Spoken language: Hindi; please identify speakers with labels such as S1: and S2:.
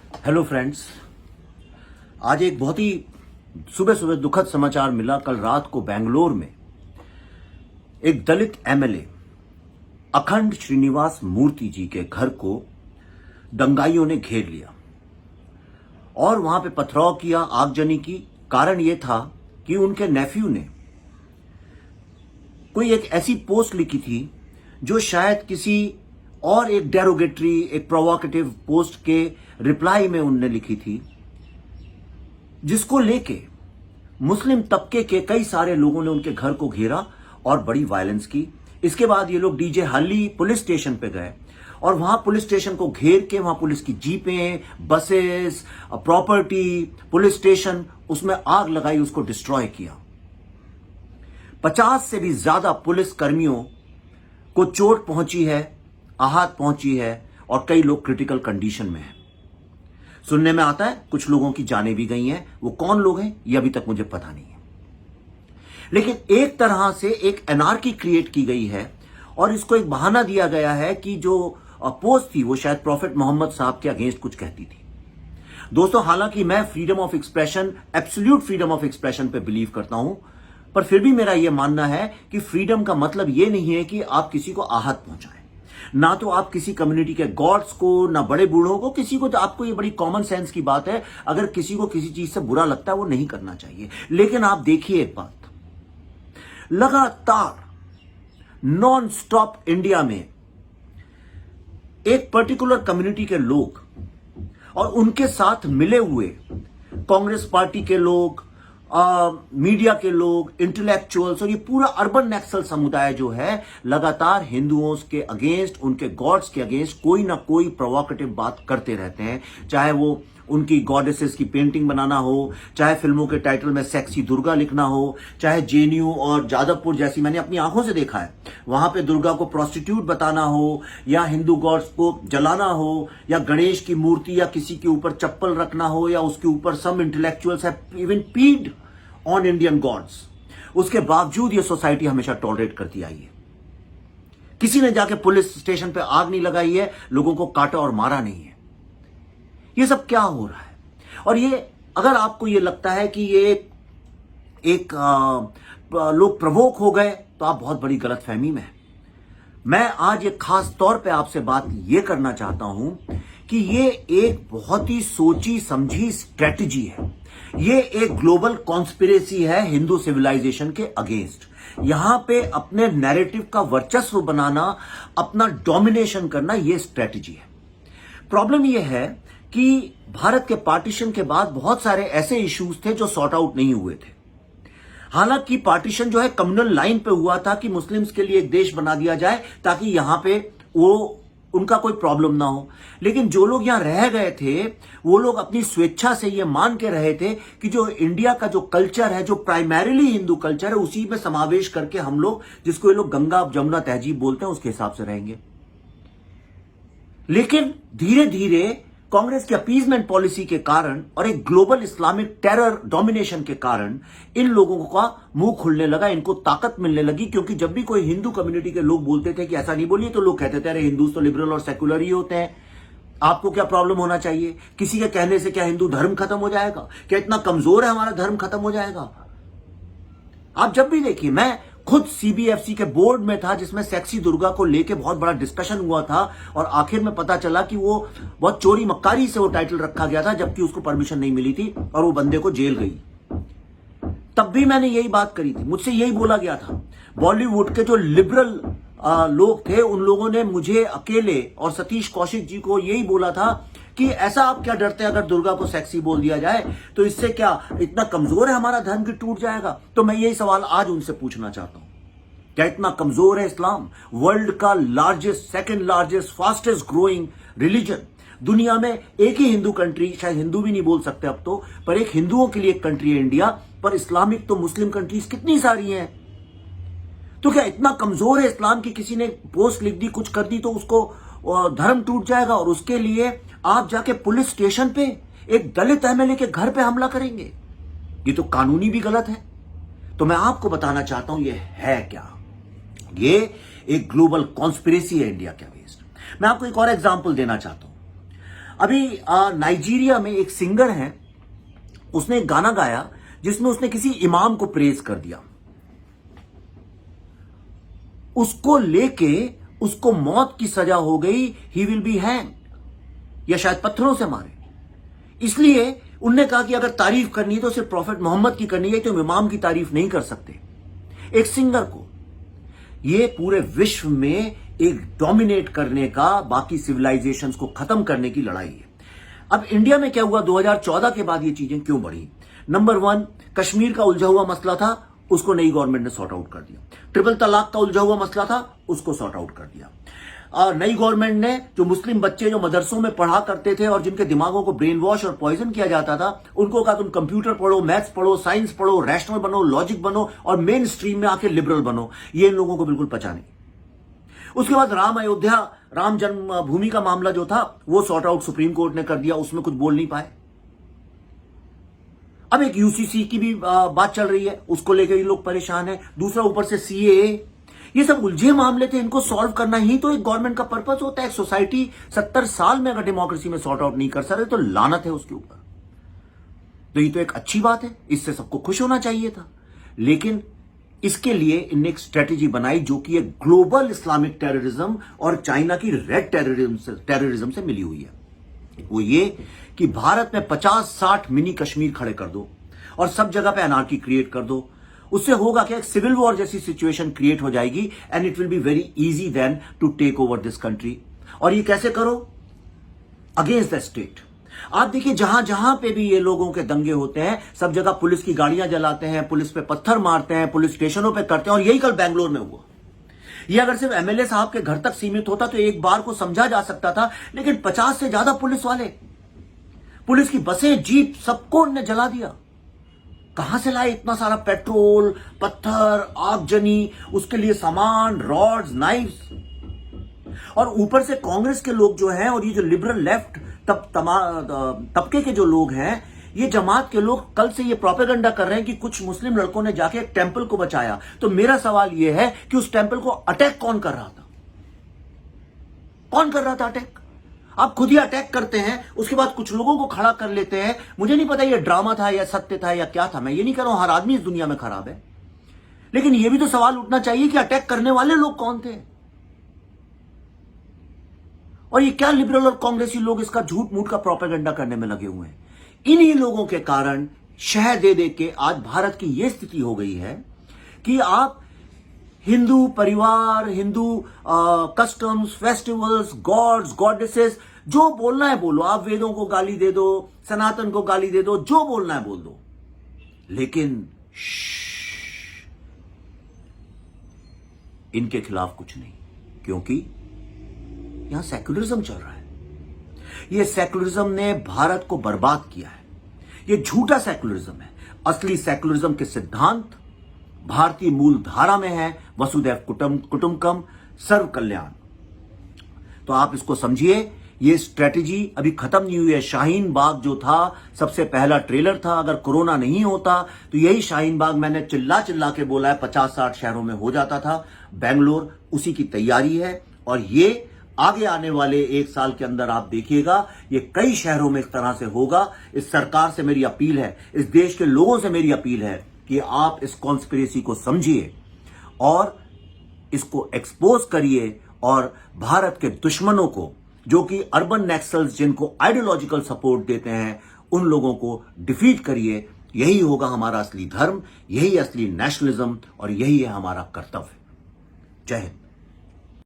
S1: Hello friends. आज एक बहुत ही सुबह सुबह दुखद समाचार मिला। कल रात को बेंगलोर में एक दलित एमएलए अखंड श्रीनिवास मूर्ति जी के घर को दंगाइयों ने घेर लिया और वहां पे पथराव किया, आगजनी की। कारण यह था कि उनके नेफ्यू ने कोई एक ऐसी पोस्ट लिखी थी जो शायद किसी और एक डेरोगेटरी, एक प्रोवोकेटिव पोस्ट के रिप्लाई में उनने लिखी थी, जिसको लेके मुस्लिम तबके के कई सारे लोगों ने उनके घर को घेरा और बड़ी वायलेंस की। इसके बाद ये लोग डीजे हल्ली पुलिस स्टेशन पे गए और वहां पुलिस स्टेशन को घेर के वहां पुलिस की जीपें, बसेस, प्रॉपर्टी, पुलिस स्टेशन, उसमें आग लगाई, उसको डिस्ट्रॉय किया। 50 से भी ज्यादा पुलिस कर्मियों को चोट पहुंची है, आहत पहुंची है और कई लोग क्रिटिकल कंडीशन में हैं। सुनने में आता है कुछ लोगों की जानें भी गई हैं। वो कौन लोग हैं ये अभी तक मुझे पता नहीं है, लेकिन एक तरह से एक एनार्की क्रिएट की गई है और इसको एक बहाना दिया गया है कि जो पोस्ट थी वो शायद प्रॉफेट मोहम्मद साहब के अगेंस्ट कुछ कहती थी। दोस्तों, हालांकि मैं freedom of expression, absolute freedom of expression पे बिलीव करता हूं, पर फिर भी मेरा यह मानना है कि फ्रीडम का मतलब यह नहीं है कि आप किसी को आहत पहुंचाएं। ना तो आप किसी कम्युनिटी के गॉड्स को, ना बड़े बूढ़ों को, किसी को। तो आपको ये बड़ी कॉमन सेंस की बात है, अगर किसी को किसी चीज से बुरा लगता है वो नहीं करना चाहिए। लेकिन आप देखिए एक बात, लगातार नॉन स्टॉप इंडिया में एक पर्टिकुलर कम्युनिटी के लोग और उनके साथ मिले हुए कांग्रेस पार्टी के लोग, मीडिया के लोग, इंटेलेक्चुअल्स और ये पूरा अर्बन नक्सल समुदाय जो है लगातार हिंदुओं के अगेंस्ट, उनके गॉड्स के अगेंस्ट कोई ना कोई प्रोवोकेटिव बात करते रहते हैं। चाहे वो उनकी गॉडेसेस की पेंटिंग बनाना हो, चाहे फिल्मों के टाइटल में सेक्सी दुर्गा लिखना हो, चाहे जेएनयू और जादवपुर जैसी, मैंने अपनी आंखों से देखा है, वहां पे दुर्गा को प्रोस्टिट्यूट बताना हो, या हिंदू गॉड्स को जलाना हो, या गणेश की मूर्ति या किसी के ऊपर चप्पल रखना हो, या उसके ऊपर सम इंटेलेक्चुअल्स हैव इवन पीड ऑन इंडियन गॉड्स। उसके बावजूद ये सोसाइटी हमेशा टॉलरेट करती आई है। किसी ने जाके पुलिस स्टेशन पे आग नहीं लगाई है, लोगों को काटा और मारा नहीं है। ये सब क्या हो रहा है? और ये अगर आपको ये लगता है कि ये एक लोग प्रवोक हो गए तो आप बहुत बड़ी गलतफहमी में हैं। मैं आज एक खास तौर पे आपसे बात ये करना चाहता हूं कि ये एक बहुत ही सोची समझी स्ट्रेटजी है। ये एक ग्लोबल कॉन्स्पिरेसी है हिंदू सिविलाइजेशन के अगेंस्ट। यहां पे अपने नैरेटिव का वर्चस्व बनाना, अपना डोमिनेशन करना, ये स्ट्रेटजी है। प्रॉब्लम ये है कि भारत के पार्टीशन के बाद बहुत सारे ऐसे इश्यूज थे जो सॉर्ट आउट नहीं हुए थे। हालांकि पार्टीशन जो है कम्युनल लाइन पे हुआ था कि मुस्लिम्स के लिए एक देश बना दिया जाए ताकि यहां पे वो उनका कोई प्रॉब्लम ना हो। लेकिन जो लोग यहां रह गए थे वो लोग अपनी स्वेच्छा से ये मान के रहे थे कि जो इंडिया का जो कल्चर है, जो प्राइमरीली हिंदू कल्चर है, उसी में समावेश करके हम लोग, जिसको ये लोग गंगा जमुना तहजीब बोलते हैं, उसके हिसाब से रहेंगे। लेकिन धीरे धीरे कांग्रेस की अपीजमेंट पॉलिसी के कारण और एक ग्लोबल इस्लामिक टेरर डोमिनेशन के कारण इन लोगों का मुंह खुलने लगा, इनको ताकत मिलने लगी। क्योंकि जब भी कोई हिंदू कम्युनिटी के लोग बोलते थे कि ऐसा नहीं बोलिए, तो लोग कहते थे अरे हिंदू तो लिबरल और सेकुलर ही होते हैं, आपको क्या प्रॉब्लम होना चाहिए? किसी के कहने से क्या हिंदू धर्म खत्म हो जाएगा? क्या इतना कमजोर है हमारा धर्म खत्म हो जाएगा? आप जब भी देखिए, मैं खुद सीबीएफसी के बोर्ड में था जिसमें सेक्सी दुर्गा को लेके बहुत बड़ा डिस्कशन हुआ था और आखिर में पता चला कि वो बहुत चोरी मक्कारी से वो टाइटल रखा गया था, जबकि उसको परमिशन नहीं मिली थी और वो बंदे को जेल गई। तब भी मैंने यही बात करी थी, मुझसे यही बोला गया था। बॉलीवुड के जो लिबरल लोग थे उन लोगों ने मुझे अकेले और सतीश कौशिक जी को यही बोला था कि ऐसा आप क्या डरते हैं, अगर दुर्गा को सेक्सी बोल दिया जाए तो इससे क्या इतना कमजोर है हमारा धर्म कि टूट जाएगा? तो मैं यही सवाल आज उनसे पूछना चाहता हूं, क्या इतना कमजोर है इस्लाम? वर्ल्ड का largest, second largest, fastest growing religion, दुनिया में एक ही हिंदू कंट्री, शायद हिंदू भी नहीं बोल सकते अब तो, पर एक हिंदुओं के लिए एक कंट्री है इंडिया, पर इस्लामिक तो मुस्लिम कंट्रीज कितनी सारी हैं। तो क्या इतना कमजोर है इस्लाम की किसी ने पोस्ट लिख दी, कुछ कर दी तो उसको धर्म टूट जाएगा? और उसके लिए आप जाके पुलिस स्टेशन पे एक दलित एमएलए के घर पे हमला करेंगे? ये तो कानूनी भी गलत है। तो मैं आपको बताना चाहता हूं ये है क्या? ये एक ग्लोबल कॉन्स्पिरेसी है इंडिया के अगेंस्ट। मैं आपको एक और एग्जांपल देना चाहता हूं। अभी नाइजीरिया में एक सिंगर है, उसने एक गाना गाया जिसमें उसने किसी इमाम को प्रेज कर दिया। उसको लेके उसको मौत की सजा हो गई, ही विल बी हैंग, या शायद पत्थरों से मारे। इसलिए उनने कहा कि अगर तारीफ करनी है तो सिर्फ प्रॉफेट मोहम्मद की करनी है, तो इमाम की तारीफ नहीं कर सकते। एक सिंगर को, ये पूरे विश्व में एक डोमिनेट करने का, बाकी सिविलाइजेशंस को खत्म करने की लड़ाई है। अब इंडिया में क्या हुआ 2014 के बाद ये चीजें क्यों बढ़ी? नंबर 1, कश्मीर का उलझा हुआ मसला था, उसको नई गवर्नमेंट ने सॉर्ट आउट कर दिया। ट्रिपल तलाक का उलझा हुआ मसला था, उसको सॉर्ट आउट कर दिया। नई गवर्नमेंट ने जो मुस्लिम बच्चे जो मदरसों में पढ़ा करते थे और जिनके दिमागों को ब्रेन वॉश और पॉइजन किया जाता था, उनको कहा तुम कंप्यूटर पढ़ो, मैथ्स पढ़ो, साइंस पढ़ो, रैशनल बनो, लॉजिक बनो और मेन स्ट्रीम में आके लिबरल बनो। ये इन लोगों को बिल्कुल पचा नहीं। उसके बाद राम जन्मभूमि का मामला जो था वो सॉर्ट आउट सुप्रीम कोर्ट ने कर दिया, उसमें कुछ बोल नहीं पाए। अब एक यूसीसी की भी बात चल रही है, उसको लेकर ये लोग परेशान हैं। दूसरा ऊपर से सीएए, ये सब उलझे मामले थे, इनको सॉल्व करना ही तो एक गवर्नमेंट का पर्पस होता है। सोसाइटी 70 साल में अगर डेमोक्रेसी में सॉर्ट आउट नहीं कर सकते तो लानत है उसके ऊपर। तो ये तो एक अच्छी बात है, इससे सबको खुश होना चाहिए था। लेकिन इसके लिए इनने एक स्ट्रेटेजी बनाई जो कि एक ग्लोबल इस्लामिक टेररिज्म और चाइना की रेड टेररिज्म से मिली हुई है। वो ये कि भारत में 50-60 मिनी कश्मीर खड़े कर दो और सब जगह पे अनार्की क्रिएट कर दो। उससे होगा क्या, एक सिविल वॉर जैसी सिचुएशन क्रिएट हो जाएगी and it will be very easy then to take over this country. और ये कैसे करो? Against the state. आप देखिए जहां जहां पे भी ये लोगों के दंगे होते हैं, सब जगह पुलिस की गाड़ियां जलाते हैं, पुलिस पे पत्थर मारते हैं, पुलिस स्टेशनों पे करते हैं। और यही कल बेंगलोर में हुआ। ये अगर सिर्फ एमएलए साहब के घर तक सीमित होता तो एक बार को समझा जा सकता था, लेकिन 50 से ज्यादा पुलिस वाले, पुलिस की बसें, जीप, सबको उन्होंने जला दिया। कहां से लाए इतना सारा पेट्रोल, पत्थर, आगजनी, उसके लिए सामान, रॉड्स, नाइफ्स। और ऊपर से कांग्रेस के लोग जो हैं और ये जो लिबरल लेफ्ट तबके के जो लोग हैं, ये जमात के लोग कल से ये प्रोपेगेंडा कर रहे हैं कि कुछ मुस्लिम लड़कों ने जाके एक टेंपल को बचाया। तो मेरा सवाल ये है कि उस टेंपल को अटैक कौन कर रहा था? कौन कर रहा था अटैक? आप खुद ही अटैक करते हैं, उसके बाद कुछ लोगों को खड़ा कर लेते हैं। मुझे नहीं पता ये ड्रामा था या सत्य था या क्या था, मैं ये नहीं कह रहा हूं हर आदमी इस दुनिया में खराब है, लेकिन ये भी तो सवाल उठना चाहिए कि अटैक करने वाले लोग कौन थे। और ये क्या लिबरल और कांग्रेसी लोग इसका झूठ मूठ का प्रोपेगेंडा करने में लगे हुए हैं। इन्हीं लोगों के कारण शह दे दे के आज भारत की यह स्थिति हो गई है कि आप हिंदू परिवार, Hindu customs, festivals, gods, goddesses, जो बोलना है बोलो। आप वेदों को गाली दे दो, सनातन को गाली दे दो, जो बोलना है बोल दो, लेकिन इनके खिलाफ कुछ नहीं, क्योंकि यहां सेक्युलरिज्म चल रहा है। यह सेक्युलरिज्म ने भारत को बर्बाद किया है। यह झूठा सेक्युलरिज्म है। असली सेक्युलरिज्म के सिद्धांत भारतीय मूल धारा में है, वसुदैव कुटुंबकम, सर्व कल्याण। तो आप इसको समझिए, ये स्ट्रेटेजी अभी खत्म नहीं हुई है। शाहीन बाग जो था सबसे पहला ट्रेलर था। अगर कोरोना नहीं होता तो यही शाहीन बाग मैंने चिल्ला चिल्ला के बोला है 50-60 शहरों में हो जाता था। बेंगलोर उसी की तैयारी है और ये आगे आने वाले 1 साल के अंदर आप देखिएगा ये कई शहरों में इस तरह से होगा। इस सरकार से मेरी अपील है, इस देश के लोगों से मेरी अपील है कि आप इस कॉन्स्पिरेसी को समझिए और इसको एक्सपोज करिए और भारत के दुश्मनों को, जो कि अर्बन नक्सल्स जिनको आइडियोलॉजिकल सपोर्ट देते हैं, उन लोगों को डिफीट करिए। यही होगा हमारा असली धर्म, यही असली नेशनलिज्म और यही है हमारा कर्तव्य। जय हिंद।